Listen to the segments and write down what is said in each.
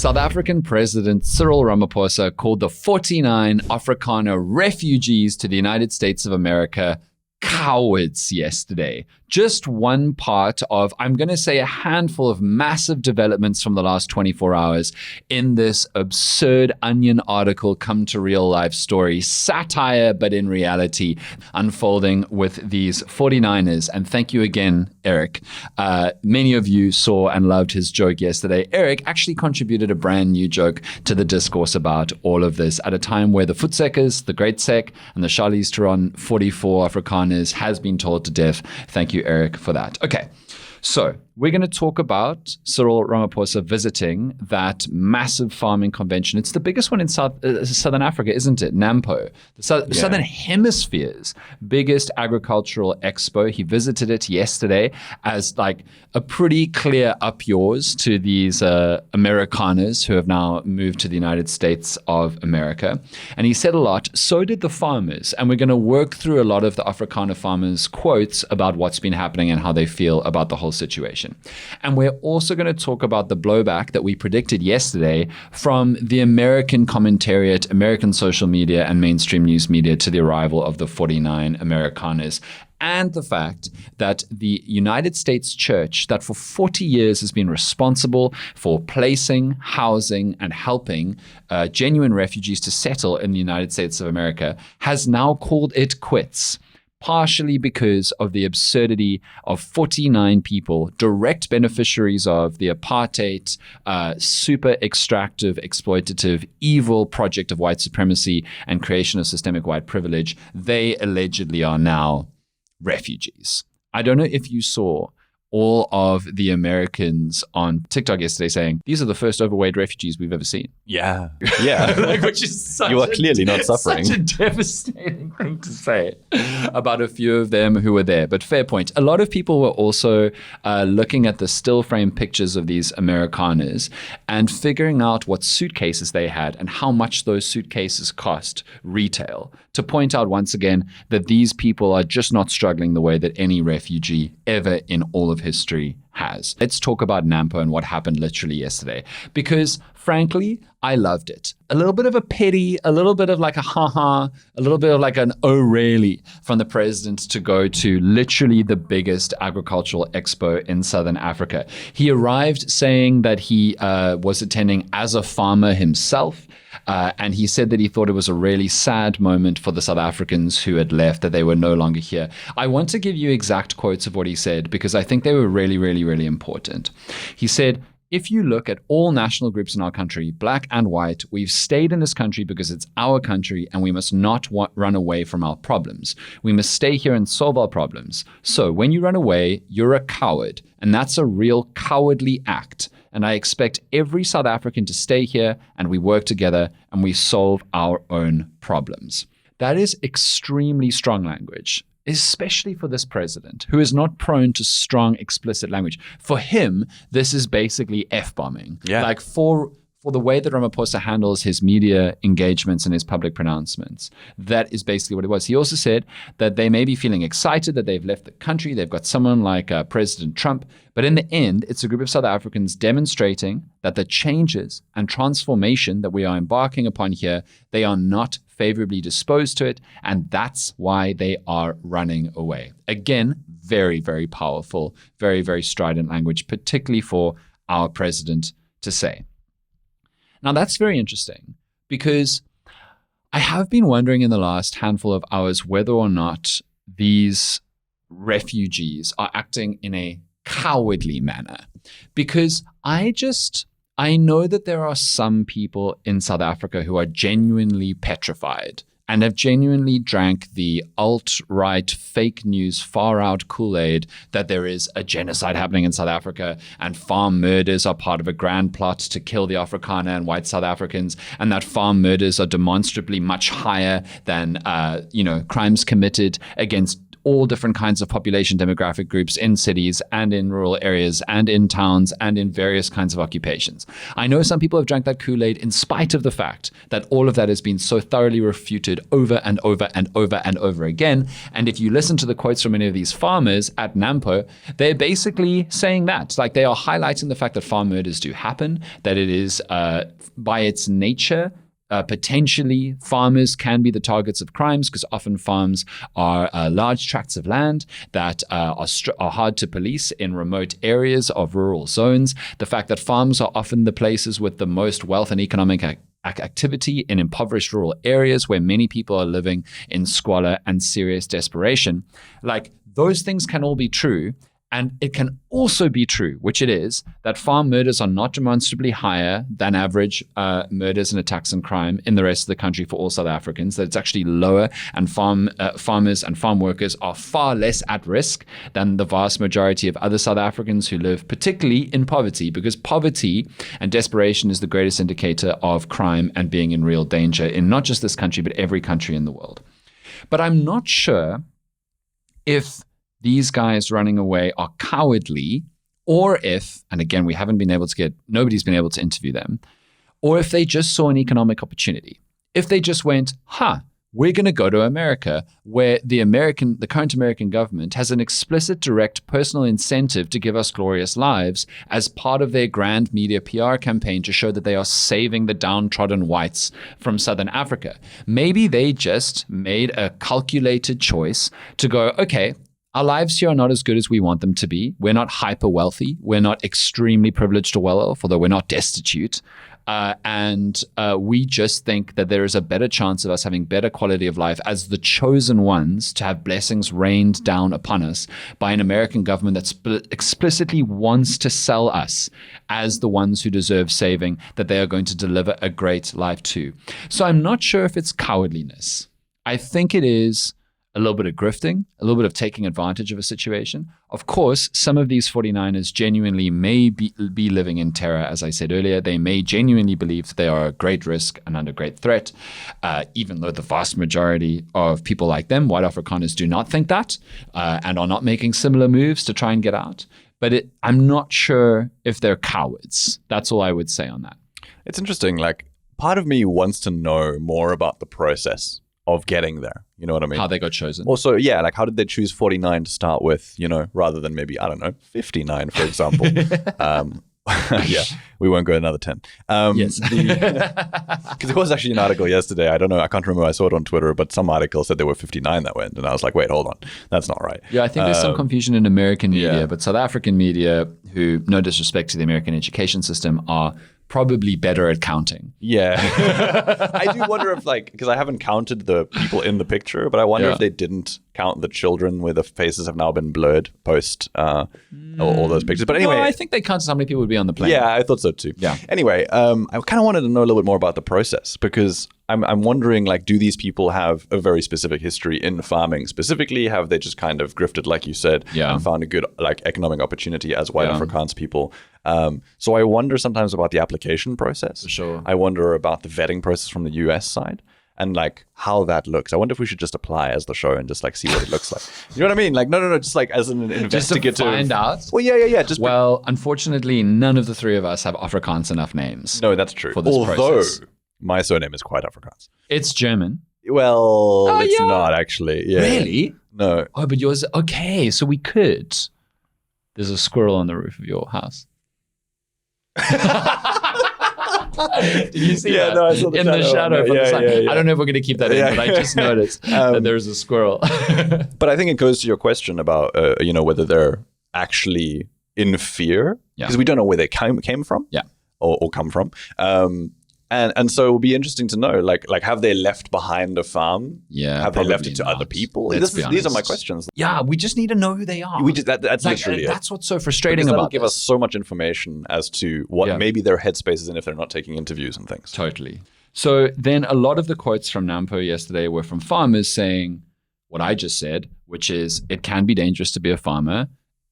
South African President Cyril Ramaphosa called the 49 Afrikaner refugees to the United States of America cowards yesterday. Just one part of, I'm going to say, a handful of massive developments from the last 24 hours in this absurd Onion article come to real life story, satire, but in reality, unfolding with these 49ers. And thank you again, Eric. Many of you saw and loved his joke yesterday. Eric actually contributed a brand new joke to the discourse about all of this at a time where the Futsekers, the Great Sek, and the Charlize Theron 44 Afrikaners has been told to death. Thank you, Eric, for that. Okay, so we're going to talk about Cyril Ramaphosa visiting that massive farming convention. It's the biggest one in Southern Africa, isn't it? NAMPO, the Southern Hemisphere's biggest agricultural expo. He visited it yesterday as like a pretty clear up yours to these Amerikaners who have now moved to the United States of America. And he said a lot. So did the farmers. And we're going to work through a lot of the Afrikaner farmers' quotes about what's been happening and how they feel about the whole situation. And we're also going to talk about the blowback that we predicted yesterday from the American commentariat, American social media, and mainstream news media to the arrival of the 49 Amerikaners. And the fact that the United States Church, that for 40 years has been responsible for placing, housing, and helping genuine refugees to settle in the United States of America, has now called it quits. Partially because of the absurdity of 49 people, direct beneficiaries of the apartheid, super extractive, exploitative, evil project of white supremacy and creation of systemic white privilege. They allegedly are now refugees. I don't know if you saw all of the Americans on TikTok yesterday saying, these are the first overweight refugees we've ever seen. Yeah. Which is such you are clearly not suffering. Such a devastating thing to say about a few of them who were there. But fair point. A lot of people were also looking at the still frame pictures of these Amerikaners and figuring out what suitcases they had and how much those suitcases cost retail, to point out once again that these people are just not struggling the way that any refugee ever in all of history has. Let's talk about NAMPO and what happened literally yesterday, because frankly, I loved it. A little bit of a pity, a little bit of like a haha, a little bit of like an oh really from the president to go to literally the biggest agricultural expo in Southern Africa. He arrived saying that he was attending as a farmer himself. And he said that he thought it was a really sad moment for the South Africans who had left, that they were no longer here. I want to give you exact quotes of what he said because I think they were really, really, really important. He said, if you look at all national groups in our country, black and white, we've stayed in this country because it's our country and we must not run away from our problems. We must stay here and solve our problems. So when you run away, you're a coward, and that's a real cowardly act. And I expect every South African to stay here and we work together and we solve our own problems. That is extremely strong language, especially for this president, who is not prone to strong, explicit language. For him, this is basically F-bombing. Yeah. Like for the way that Ramaphosa handles his media engagements and his public pronouncements, that is basically what it was. He also said that they may be feeling excited that they've left the country. They've got someone like President Trump. But in the end, it's a group of South Africans demonstrating that the changes and transformation that we are embarking upon here, they are not favorably disposed to it. And that's why they are running away. Again, very, very powerful, very, very strident language, particularly for our president to say. Now, that's very interesting because I have been wondering in the last handful of hours whether or not these refugees are acting in a cowardly manner, because I know that there are some people in South Africa who are genuinely petrified and have genuinely drank the alt-right fake news far-out Kool-Aid that there is a genocide happening in South Africa and farm murders are part of a grand plot to kill the Afrikaner and white South Africans, and that farm murders are demonstrably much higher than crimes committed against all different kinds of population demographic groups in cities and in rural areas and in towns and in various kinds of occupations. I know some people have drank that Kool-Aid in spite of the fact that all of that has been so thoroughly refuted over and over and over and over again. And if you listen to the quotes from many of these farmers at Nampo, they're basically saying that. Like, they are highlighting the fact that farm murders do happen, that it is by its nature, potentially farmers can be the targets of crimes because often farms are large tracts of land that are hard to police in remote areas of rural zones. The fact that farms are often the places with the most wealth and economic activity in impoverished rural areas where many people are living in squalor and serious desperation. Like, those things can all be true. And it can also be true, which it is, that farm murders are not demonstrably higher than average murders and attacks and crime in the rest of the country for all South Africans, that it's actually lower, and farmers and farm workers are far less at risk than the vast majority of other South Africans who live particularly in poverty, because poverty and desperation is the greatest indicator of crime and being in real danger in not just this country, but every country in the world. But I'm not sure if these guys running away are cowardly, or if, and again, nobody's been able to interview them, or if they just saw an economic opportunity. If they just went, we're going to go to America, where the current American government has an explicit, direct personal incentive to give us glorious lives as part of their grand media PR campaign to show that they are saving the downtrodden whites from Southern Africa. Maybe they just made a calculated choice to go, okay, our lives here are not as good as we want them to be. We're not hyper wealthy. We're not extremely privileged or well off, although we're not destitute. And we just think that there is a better chance of us having better quality of life as the chosen ones to have blessings rained down upon us by an American government that explicitly wants to sell us as the ones who deserve saving, that they are going to deliver a great life to. So I'm not sure if it's cowardliness. I think it is a little bit of grifting, a little bit of taking advantage of a situation. Of course, some of these 49ers genuinely may be living in terror, as I said earlier. They may genuinely believe that they are a great risk and under great threat, even though the vast majority of people like them, white Afrikaners, do not think that and are not making similar moves to try and get out. But I'm not sure if they're cowards. That's all I would say on that. It's interesting. Like, part of me wants to know more about the process of getting there. You know what I mean? How they got chosen. Also, yeah, like, how did they choose 49 to start with, rather than maybe, 59, for example? Yeah, we won't go another 10. Yes. Because there was actually an article yesterday, I don't know, I can't remember, I saw it on Twitter, but some article said there were 59 that went, and I was like, wait, hold on, that's not right. Yeah, I think there's some confusion in American media, but South African media, who, no disrespect to the American education system, are probably better at counting. Yeah. I do wonder if, because I haven't counted the people in the picture, but I wonder if they didn't count the children where the faces have now been blurred post all those pictures. But anyway. No, I think they counted how many people would be on the plane. Yeah, I thought so too. Yeah. Anyway, I kind of wanted to know a little bit more about the process, because I'm wondering, do these people have a very specific history in farming specifically? Have they just kind of grifted, like you said, and found a good economic opportunity as white Afrikaans people? So I wonder sometimes about the application process. For sure. I wonder about the vetting process from the US side and how that looks. I wonder if we should just apply as the show and just see what it looks like. You know what I mean? No, just as an investigative. Just to find out? Well, yeah. Unfortunately, none of the three of us have Afrikaans enough names. No, that's true. For this process. My surname is quite Afrikaans. It's German. Well, it's not actually. Yeah. Really? No. Oh, but yours, okay, so we could. There's a squirrel on the roof of your house. Did you see that? No, I saw the in shadow. the shadow from the sun. Yeah. I don't know if we're going to keep that in, but I just noticed that there's a squirrel. But I think it goes to your question about, whether they're actually in fear, because we don't know where they came from, or come from. And so it will be interesting to know, have they left behind a farm? Yeah, have they left it to other people? These are my questions. Yeah, we just need to know who they are. That's literally it. That's what's so frustrating about give us so much information as to what maybe their headspace is in if they're not taking interviews and things. Totally. So then a lot of the quotes from Nampo yesterday were from farmers saying what I just said, which is it can be dangerous to be a farmer.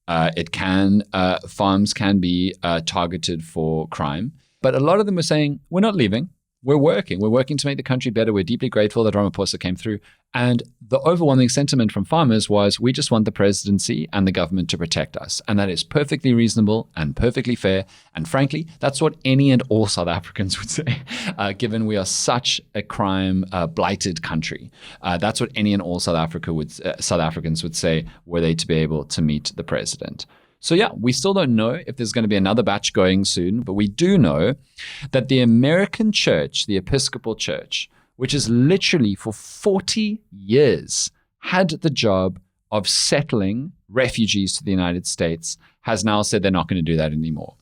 Farms can be targeted for crime. But a lot of them were saying, we're not leaving. we're working. We're working to make the country better. We're deeply grateful that Ramaphosa came through. And the overwhelming sentiment from farmers was, we just want the presidency and the government to protect us. And that is perfectly reasonable and perfectly fair. And frankly, that's what any and all South Africans would say, given we are such a crime blighted country. That's what any and all South Africans would say were they to be able to meet the president. So yeah, we still don't know if there's going to be another batch going soon, but we do know that the American church, the Episcopal Church, which has literally for 40 years had the job of settling refugees to the United States, has now said they're not going to do that anymore.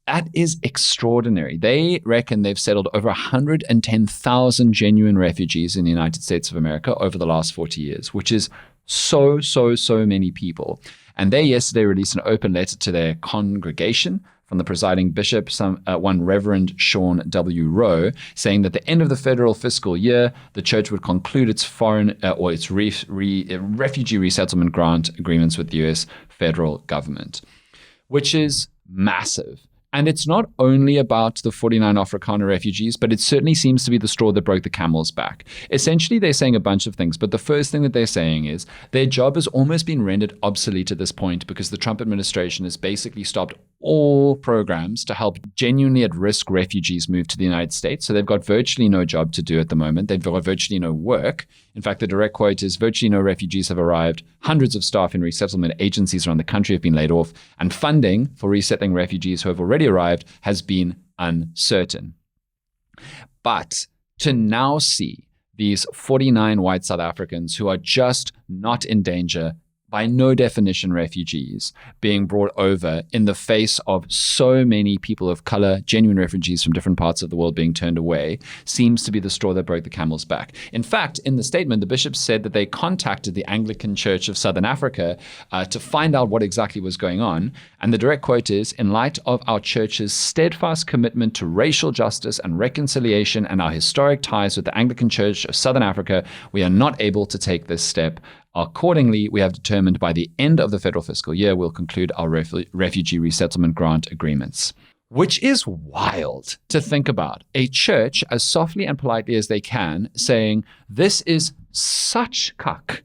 That is extraordinary. They reckon they've settled over 110,000 genuine refugees in the United States of America over the last 40 years, which is so many people. And they yesterday released an open letter to their congregation from the presiding bishop, one Reverend Sean W. Rowe, saying that at the end of the federal fiscal year, the church would conclude its refugee resettlement grant agreements with the U.S. federal government, which is massive. And it's not only about the 49 Afrikaner refugees, but it certainly seems to be the straw that broke the camel's back. Essentially, they're saying a bunch of things, but the first thing that they're saying is their job has almost been rendered obsolete at this point because the Trump administration has basically stopped all programs to help genuinely at-risk refugees move to the United States. So they've got virtually no job to do at the moment. They've got virtually no work. In fact, the direct quote is, virtually no refugees have arrived. Hundreds of staff in resettlement agencies around the country have been laid off, and funding for resettling refugees who have already arrived has been uncertain. But to now see these 49 white South Africans who are just not in danger, by no definition refugees, being brought over in the face of so many people of color, genuine refugees from different parts of the world being turned away, seems to be the straw that broke the camel's back. In fact, in the statement, the bishop said that they contacted the Anglican Church of Southern Africa to find out what exactly was going on. And the direct quote is, in light of our church's steadfast commitment to racial justice and reconciliation and our historic ties with the Anglican Church of Southern Africa, we are not able to take this step. Accordingly, we have determined by the end of the federal fiscal year, we'll conclude our refugee resettlement grant agreements. Which is wild to think about. A church, as softly and politely as they can, saying, this is such cuck.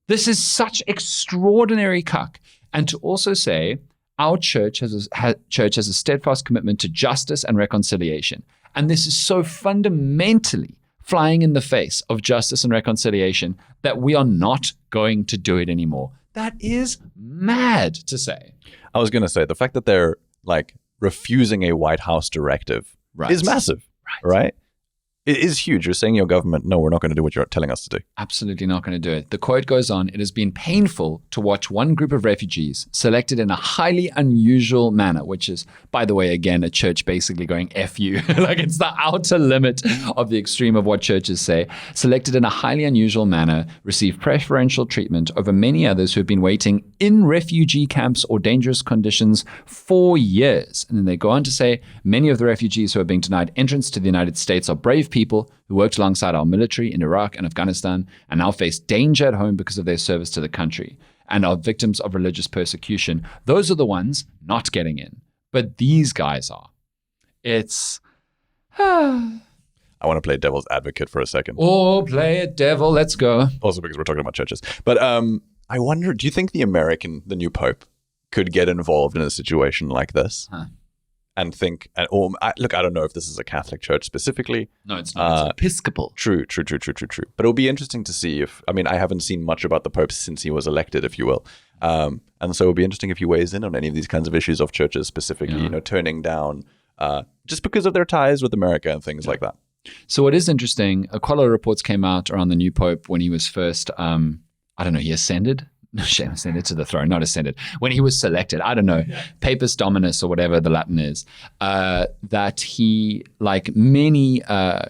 This is such extraordinary cuck. And to also say, our church has a steadfast commitment to justice and reconciliation. And this is so fundamentally flying in the face of justice and reconciliation that we are not going to do it anymore. That is mad to say. I was going to say, the fact that they're like refusing a White House directive is massive, right? It is huge. You're saying your government, no, we're not going to do what you're telling us to do. Absolutely not going to do it. The quote goes on, it has been painful to watch one group of refugees selected in a highly unusual manner, which is, by the way, again, a church basically going F you. Like it's the outer limit of the extreme of what churches say. Selected in a highly unusual manner, receive preferential treatment over many others who have been waiting in refugee camps or dangerous conditions for years. And then they go on to say, many of the refugees who are being denied entrance to the United States are brave people who worked alongside our military in Iraq and Afghanistan and now face danger at home because of their service to the country and are victims of religious persecution. Those are the ones not getting in. But these guys are. It's... I want to play devil's advocate for a second. Oh, play it, devil. Let's go. Also because we're talking about churches. But I wonder, do you think the new Pope, could get involved in a situation like this? And think, look, I don't know if this is a Catholic church specifically. No, it's not. It's Episcopal. True. But it'll be interesting to see if, I haven't seen much about the Pope since he was elected, if you will. And so it'll be interesting if he weighs in on any of these kinds of issues of churches specifically, turning down just because of their ties with America and things like that. So what is interesting, quite a lot of reports came out around the new Pope when he was first, he ascended. Ascended to the throne, not ascended. When he was selected, Papus Dominus or whatever the Latin is, that he, like many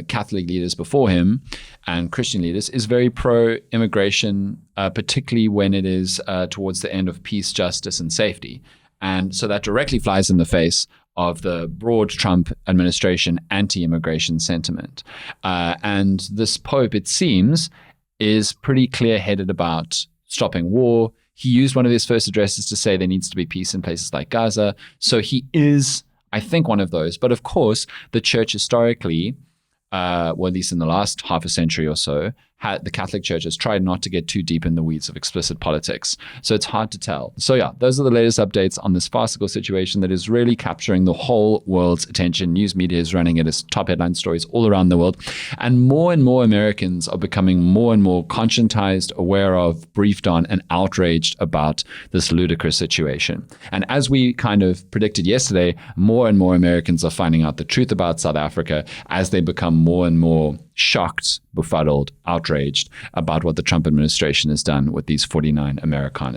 Catholic leaders before him and Christian leaders, is very pro-immigration, particularly when it is towards the end of peace, justice, and safety. And so that directly flies in the face of the broad Trump administration anti-immigration sentiment. And this Pope, it seems, is pretty clear-headed about stopping war. He used one of his first addresses to say there needs to be peace in places like Gaza. So he is, I think, one of those. But of course, the church historically well, at least in the last half a century or so, the Catholic Church has tried not to get too deep in the weeds of explicit politics. So it's hard to tell. So yeah, those are the latest updates on this farcical situation that is really capturing the whole world's attention. News media is running it as top headline stories all around the world. And more Americans are becoming more and more conscientized, aware of, briefed on, and outraged about this ludicrous situation. And as we kind of predicted yesterday, more and more Americans are finding out the truth about South Africa as they become more and more shocked, befuddled, outraged about what the Trump administration has done with these 49 Amerikaners.